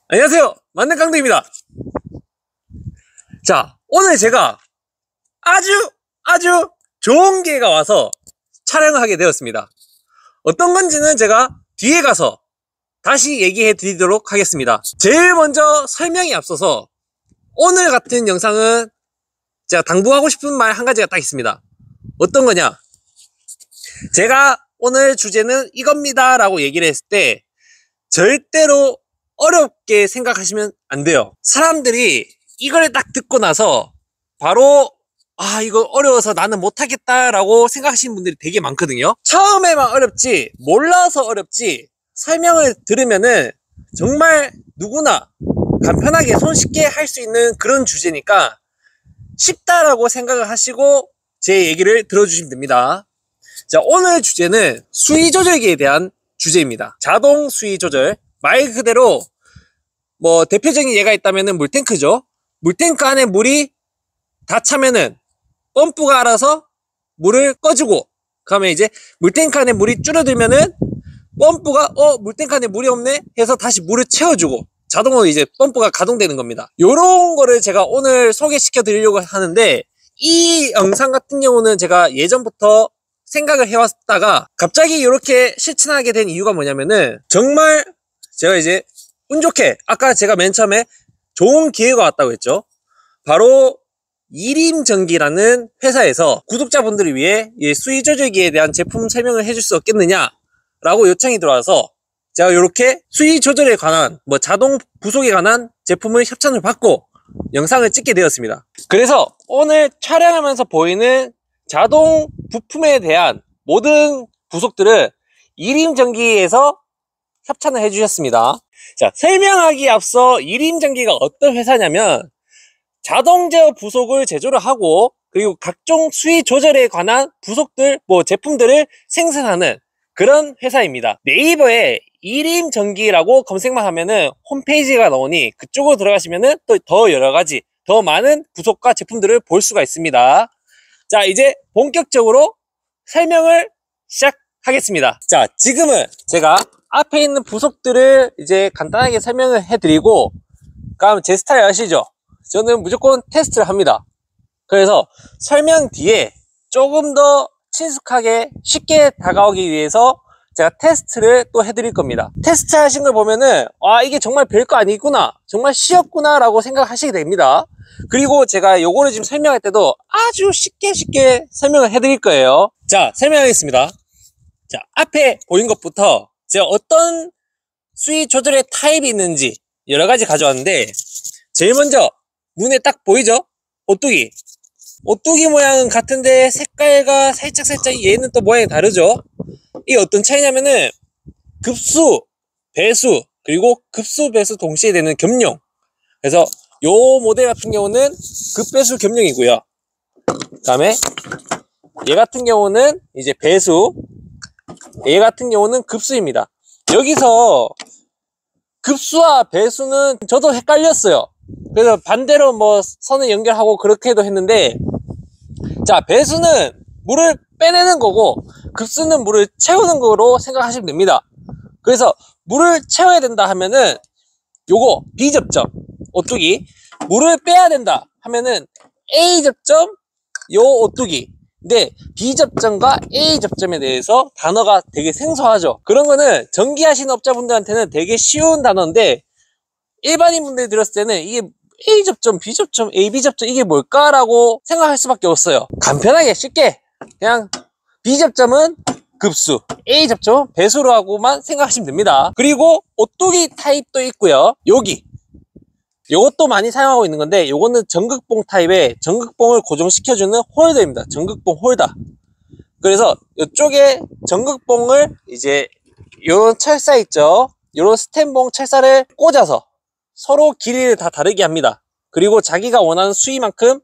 안녕하세요, 만능깡대입니다. 자, 오늘 제가 아주 좋은 기회가 와서 촬영을 하게 되었습니다. 어떤 건지는 제가 뒤에 가서 다시 얘기해 드리도록 하겠습니다. 제일 먼저 설명에 앞서서 오늘 같은 영상은 제가 당부하고 싶은 말 한 가지가 딱 있습니다. 어떤 거냐, 제가 오늘 주제는 이겁니다 라고 얘기를 했을 때 절대로 어렵게 생각하시면 안 돼요. 사람들이 이걸 딱 듣고 나서 바로 이거 어려워서 나는 못하겠다 라고 생각하시는 분들이 되게 많거든요. 처음에만 어렵지 몰라서 어렵지 설명을 들으면은 정말 누구나 간편하게 손쉽게 할 수 있는 그런 주제니까 쉽다라고 생각을 하시고 제 얘기를 들어주시면 됩니다. 자, 오늘 주제는 수위 조절기에 대한 주제입니다. 자동 수위 조절, 말 그대로 뭐 대표적인 예가 있다면은 물탱크죠. 물탱크 안에 물이 다 차면은 펌프가 알아서 물을 꺼주고, 그러면 이제 물탱크 안에 물이 줄어들면은 펌프가 물탱크 안에 물이 없네 해서 다시 물을 채워주고 자동으로 이제 펌프가 가동되는 겁니다. 요런 거를 제가 오늘 소개시켜 드리려고 하는데, 이 영상 같은 경우는 제가 예전부터 생각을 해왔다가 갑자기 이렇게 실천하게 된 이유가 뭐냐면은, 정말 제가 이제 운 좋게 아까 제가 맨 처음에 좋은 기회가 왔다고 했죠. 바로 이림전기라는 회사에서 구독자분들을 위해 수위 조절기에 대한 제품 설명을 해줄 수 없겠느냐 라고 요청이 들어와서 제가 이렇게 수위 조절에 관한 자동 부속에 관한 제품을 협찬을 받고 영상을 찍게 되었습니다. 그래서 오늘 촬영하면서 보이는 자동 부품에 대한 모든 부속들을 이림전기에서 협찬을 해주셨습니다. 자, 설명하기 앞서 이림전기가 어떤 회사냐면 자동 제어 부속을 제조를 하고, 그리고 각종 수위 조절에 관한 부속들, 제품들을 생산하는 그런 회사입니다. 네이버에 이림전기라고 검색만 하면은 홈페이지가 나오니 그쪽으로 들어가시면은 또 더 여러가지 더 많은 부속과 제품들을 볼 수가 있습니다. 자, 이제 본격적으로 설명을 시작하겠습니다. 자, 지금은 제가 앞에 있는 부속들을 이제 간단하게 설명을 해드리고, 그럼 제 스타일 아시죠? 저는 무조건 테스트를 합니다. 그래서 설명 뒤에 조금 더 친숙하게 쉽게 다가오기 위해서 제가 테스트를 또 해드릴 겁니다. 테스트 하신 걸 보면은 이게 정말 별거 아니구나, 정말 쉬웠구나 라고 생각하시게 됩니다. 그리고 제가 요거를 지금 설명할 때도 아주 쉽게 설명을 해드릴 거예요. 자, 설명하겠습니다. 자, 앞에 보인 것부터 제가 어떤 수위 조절의 타입이 있는지 여러가지 가져왔는데, 제일 먼저 눈에 딱 보이죠? 오뚜기 모양은 같은데 색깔과 살짝 얘는 또 모양이 다르죠? 이게 어떤 차이냐면은 급수, 배수, 그리고 급수, 배수 동시에 되는 겸용. 그래서 요 모델 같은 경우는 급배수 겸용이고요. 그 다음에 얘 같은 경우는 이제 배수, 얘 같은 경우는 급수입니다. 여기서 급수와 배수는 저도 헷갈렸어요. 그래서 반대로 선을 연결하고 그렇게도 했는데, 자, 배수는 물을 빼내는 거고 급수는 물을 채우는 거로 생각하시면 됩니다. 그래서 물을 채워야 된다 하면은 요거 B접점, 오뚜기, 물을 빼야 된다 하면은 A접점, 요 오뚜기. 근데 B접점과 A접점에 대해서 단어가 되게 생소하죠. 그런 거는 전기하시는 업자분들한테는 되게 쉬운 단어인데, 일반인 분들이 들었을 때는 이게 A접점, B접점, AB접점 이게 뭘까라고 생각할 수밖에 없어요. 간편하게 쉽게 그냥 B접점은 급수, A접점은 배수로 하고만 생각하시면 됩니다. 그리고 오뚜기 타입도 있고요. 요것도 많이 사용하고 있는 건데, 요거는 전극봉 타입의 전극봉을 고정시켜주는 홀더입니다. 전극봉 홀더. 그래서 이쪽에 전극봉을 이제 요런 철사 있죠? 요런 스텐봉 철사를 꽂아서 서로 길이를 다 다르게 합니다. 그리고 자기가 원하는 수위만큼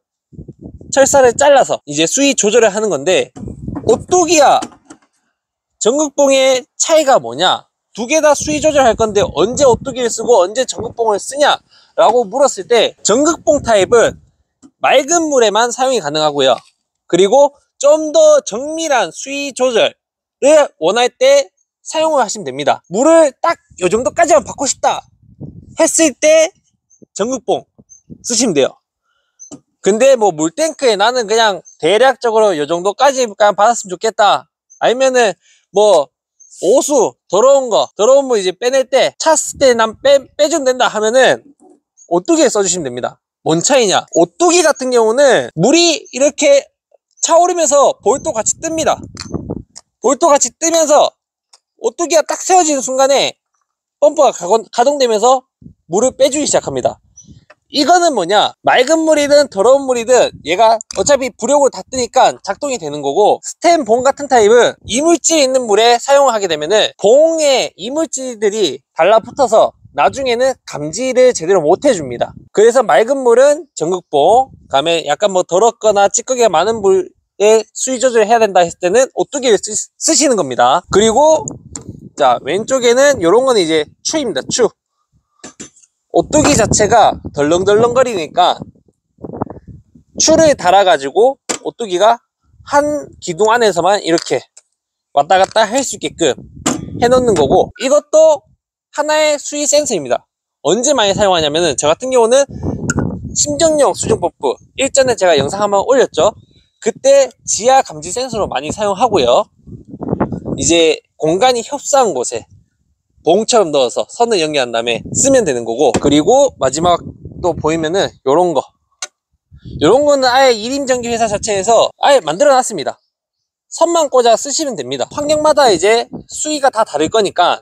철사를 잘라서 이제 수위 조절을 하는 건데, 오뚜기와 전극봉의 차이가 뭐냐, 두 개 다 수위 조절할 건데 언제 오뚜기를 쓰고 언제 전극봉을 쓰냐 라고 물었을 때, 전극봉 타입은 맑은 물에만 사용이 가능하고요. 그리고 좀 더 정밀한 수위 조절을 원할 때 사용을 하시면 됩니다. 물을 딱 요 정도까지만 받고 싶다 했을 때 전극봉 쓰시면 돼요. 근데 뭐 물탱크에 나는 그냥 대략적으로 요 정도까지 받았으면 좋겠다, 아니면은 뭐 오수 더러운 물 이제 빼낼 때 찼을 때 난 빼주면 된다 하면은 오뚜기에 써주시면 됩니다. 뭔 차이냐, 오뚜기 같은 경우는 물이 이렇게 차오르면서 볼도 같이 뜹니다. 볼도 같이 뜨면서 오뚜기가 딱 세워지는 순간에 펌프가 가동되면서 물을 빼주기 시작합니다. 이거는 뭐냐, 맑은 물이든 더러운 물이든 얘가 어차피 부력으로 다 뜨니까 작동이 되는 거고, 스텐 봉 같은 타입은 이물질 있는 물에 사용을 하게 되면은 봉에 이물질들이 달라붙어서 나중에는 감지를 제대로 못 해줍니다. 그래서 맑은 물은 전극봉, 그다음에 약간 뭐 더럽거나 찌꺼기가 많은 물에 수위 조절을 해야 된다 했을 때는 오뚜기를 쓰시는 겁니다. 그리고 자, 왼쪽에는 요런 거는 이제 추입니다. 추. 오뚜기 자체가 덜렁덜렁거리니까 추를 달아가지고 오뚜기가 한 기둥 안에서만 이렇게 왔다 갔다 할 수 있게끔 해놓는 거고, 이것도 하나의 수위 센서입니다. 언제 많이 사용하냐면은, 저 같은 경우는 심정용 수중 펌프 일전에 제가 영상 한번 올렸죠. 그때 지하 감지 센서로 많이 사용하고요. 이제 공간이 협소한 곳에 봉처럼 넣어서 선을 연결한 다음에 쓰면 되는 거고, 그리고 마지막 또 보이면은 요런 거는 아예 1인 전기 회사 자체에서 아예 만들어 놨습니다. 선만 꽂아 쓰시면 됩니다. 환경마다 이제 수위가 다 다를 거니까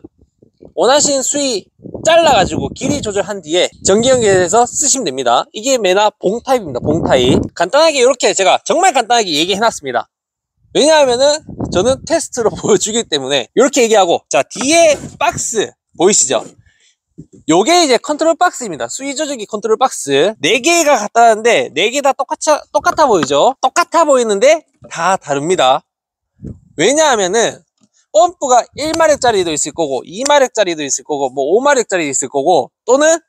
원하시는 수위 잘라가지고 길이 조절한 뒤에 전기 연결해서 쓰시면 됩니다. 이게 메나 봉 타입입니다. 봉 타입. 간단하게 이렇게 제가 정말 간단하게 얘기해 놨습니다. 왜냐하면은 저는 테스트로 보여주기 때문에 이렇게 얘기하고, 자, 뒤에 박스 보이시죠? 요게 이제 컨트롤 박스입니다. 수위 조절기 컨트롤 박스 4개가 같다는데 4개 다 똑같아 보이죠? 똑같아 보이는데 다 다릅니다. 왜냐하면은 펌프가 1마력짜리도 있을 거고 2마력짜리도 있을 거고 뭐 5마력짜리 있을 거고, 또는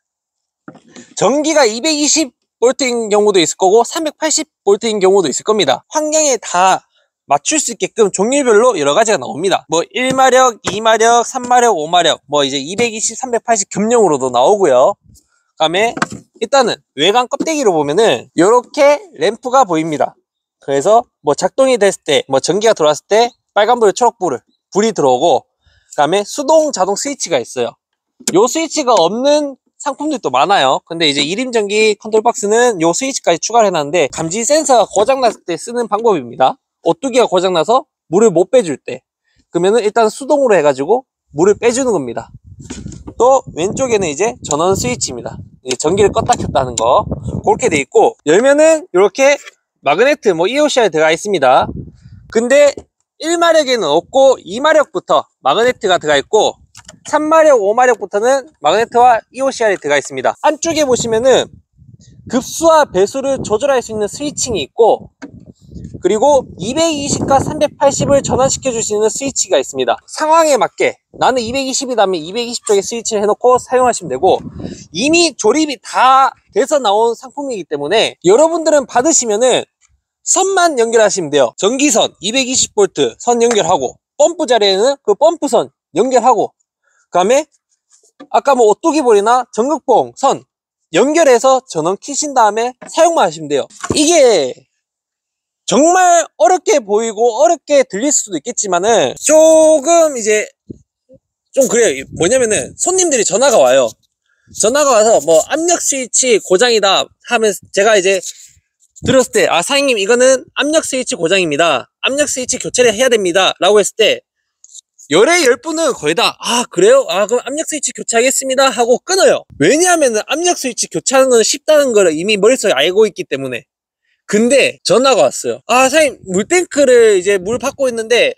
전기가 220V인 경우도 있을 거고 380V인 경우도 있을 겁니다. 환경에 다 맞출 수 있게끔 종류별로 여러 가지가 나옵니다. 뭐 1마력, 2마력, 3마력, 5마력, 뭐 이제 220, 380 겸용으로도 나오고요. 그 다음에 일단은 외관 껍데기로 보면은 이렇게 램프가 보입니다. 그래서 뭐 작동이 됐을 때, 뭐 전기가 들어왔을 때 빨간불, 초록불, 불이 들어오고, 그 다음에 수동 자동 스위치가 있어요. 요 스위치가 없는 상품들도 많아요. 근데 이제 1인 전기 컨트롤 박스는 요 스위치까지 추가를 해놨는데, 감지 센서가 고장났을 때 쓰는 방법입니다. 오뚜기가 고장나서 물을 못 빼줄 때, 그러면은 일단 수동으로 해가지고 물을 빼주는 겁니다. 또 왼쪽에는 이제 전원 스위치입니다. 전기를 껐다 켰다 하는 거 그렇게 돼 있고, 열면은 이렇게 마그네트 뭐 EOCR 들어가 있습니다. 근데 1마력에는 없고 2마력부터 마그네트가 들어가 있고 3마력, 5마력부터는 마그네트와 EOCR이 들어가 있습니다. 안쪽에 보시면은 급수와 배수를 조절할 수 있는 스위칭이 있고, 그리고 220과 380을 전환시켜 줄 수 있는 스위치가 있습니다. 상황에 맞게 나는 220이라면 220쪽에 스위치를 해놓고 사용하시면 되고, 이미 조립이 다 돼서 나온 상품이기 때문에 여러분들은 받으시면은 선만 연결하시면 돼요. 전기선 220V 선 연결하고, 펌프 자리에는 그 펌프선 연결하고, 그 다음에 아까 뭐 오뚜기볼이나 전극봉 선 연결해서 전원 키신 다음에 사용만 하시면 돼요. 이게 정말 어렵게 보이고 어렵게 들릴 수도 있겠지만은 조금 이제 좀 그래요. 뭐냐면은 손님들이 전화가 와요. 전화가 와서 뭐 압력 스위치 고장이다 하면 제가 이제 들었을 때, 아, 사장님 이거는 압력 스위치 고장입니다, 압력 스위치 교체를 해야 됩니다 라고 했을 때 열의 10분은 거의 다, 아 그래요? 아 그럼 압력 스위치 교체하겠습니다 하고 끊어요. 왜냐하면 압력 스위치 교체하는 건 쉽다는 걸 이미 머릿속에 알고 있기 때문에. 근데 전화가 왔어요. 아, 사장님 물탱크를 이제 물 받고 있는데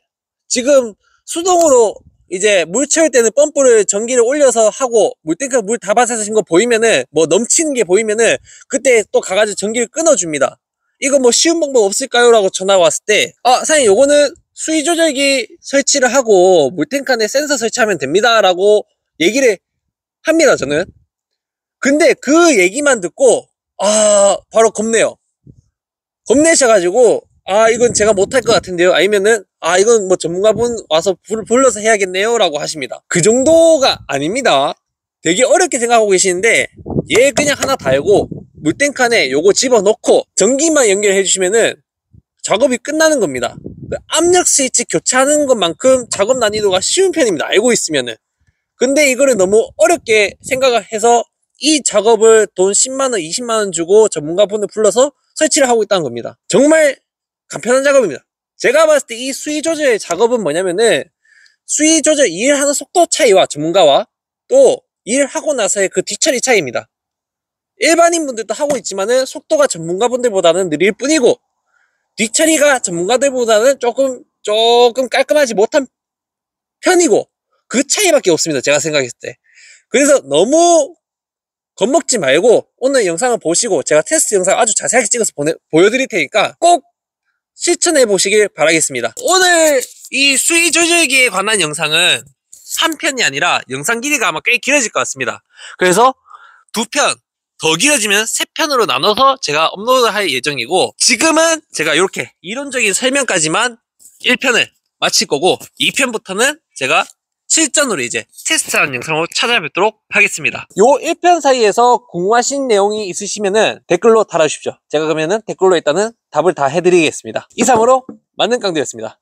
지금 수동으로 이제 물 채울 때는 펌프를 전기를 올려서 하고 물탱크가 물 다 받아서 거 보이면은, 뭐 넘치는 게 보이면은 그때 또 가가지고 전기를 끊어줍니다. 이거 뭐 쉬운 방법 없을까요? 라고 전화가 왔을 때, 아, 사장님 요거는 수위 조절기 설치를 하고 물탱크 안에 센서 설치하면 됩니다 라고 얘기를 합니다, 저는. 근데 그 얘기만 듣고 바로 겁내요. 겁내셔가지고, 아, 이건 제가 못할 것 같은데요. 아니면은, 아, 이건 뭐 전문가분 와서 불러서 해야겠네요. 라고 하십니다. 그 정도가 아닙니다. 되게 어렵게 생각하고 계시는데, 얘 그냥 하나 달고, 물땡칸에 요거 집어넣고, 전기만 연결해 주시면은, 작업이 끝나는 겁니다. 압력 스위치 교체하는 것만큼 작업 난이도가 쉬운 편입니다. 알고 있으면은. 근데 이거를 너무 어렵게 생각을 해서 이 작업을 돈 10만원, 20만원 주고 전문가분을 불러서 설치를 하고 있다는 겁니다. 정말 간편한 작업입니다. 제가 봤을 때 이 수위 조절 작업은 뭐냐면은 수위 조절 일하는 속도 차이와 전문가와 또 일하고 나서의 그 뒤처리 차이입니다. 일반인분들도 하고 있지만은 속도가 전문가분들보다는 느릴 뿐이고 뒤처리가 전문가들보다는 조금 깔끔하지 못한 편이고 그 차이밖에 없습니다. 제가 생각했을 때. 그래서 너무 겁먹지 말고 오늘 영상을 보시고 제가 테스트 영상 아주 자세하게 찍어서 보여드릴 테니까 꼭 실천해 보시길 바라겠습니다. 오늘 이 수위 조절기에 관한 영상은 한 편이 아니라 영상 길이가 아마 꽤 길어질 것 같습니다. 그래서 2편, 더 길어지면 3편으로 나눠서 제가 업로드 할 예정이고 지금은 제가 이렇게 이론적인 설명까지만 1편을 마칠 거고 2편부터는 제가 실전으로 이제 테스트하는 영상으로 찾아뵙도록 하겠습니다. 요 1편 사이에서 궁금하신 내용이 있으시면은 댓글로 달아주십시오. 제가 그러면은 댓글로 일단은 답을 다 해드리겠습니다. 이상으로 만능깡대였습니다.